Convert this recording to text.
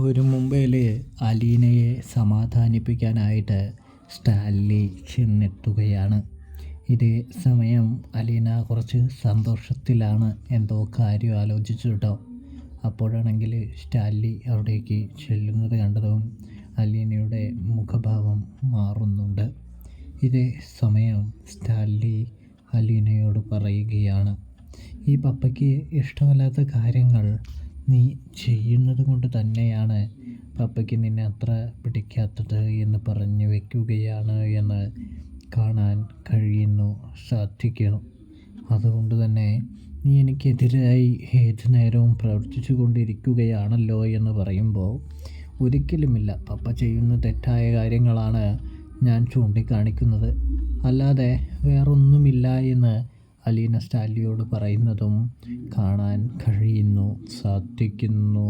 ഒരു മുംബൈയിൽ അലീനയെ സമാധാനിപ്പിക്കാനായിട്ട് സ്റ്റാൻലി ചെന്നെത്തുകയാണ്. ഇതേ സമയം അലീന കുറച്ച് സന്തോഷത്തിലാണ്, എന്തോ കാര്യം ആലോചിച്ചു കേട്ടോ. അപ്പോഴാണെങ്കിൽ സ്റ്റാൻലി അവിടേക്ക് ചെല്ലുന്നത് കണ്ടതും അലീനയുടെ മുഖഭാവം മാറുന്നുണ്ട്. ഇതേ സമയം സ്റ്റാൻലി അലീനയോട് പറയുകയാണ്, ഈ പപ്പയ്ക്ക് ഇഷ്ടമല്ലാത്ത കാര്യങ്ങൾ നീ ചെയ്യുന്നത് കൊണ്ട് തന്നെയാണ് പപ്പയ്ക്ക് നിന്നെ അത്ര പിടിക്കാത്തത് എന്ന് പറഞ്ഞു വയ്ക്കുകയാണ് എന്ന് കാണാൻ സാധിക്കണം. അതുകൊണ്ട് തന്നെ നീ എനിക്കെതിരായി ഏത് നേരവും പ്രവർത്തിച്ചു കൊണ്ടിരിക്കുകയാണല്ലോ എന്ന് പറയുമ്പോൾ, ഒരിക്കലുമില്ല, പപ്പ ചെയ്യുന്ന തെറ്റായ കാര്യങ്ങളാണ് ഞാൻ ചൂണ്ടിക്കാണിക്കുന്നത്, അല്ലാതെ വേറൊന്നുമില്ല എന്ന് അലീന സ്റ്റാൻലിയോട് പറയുന്നതും കാണാൻ സാധിക്കുന്നു.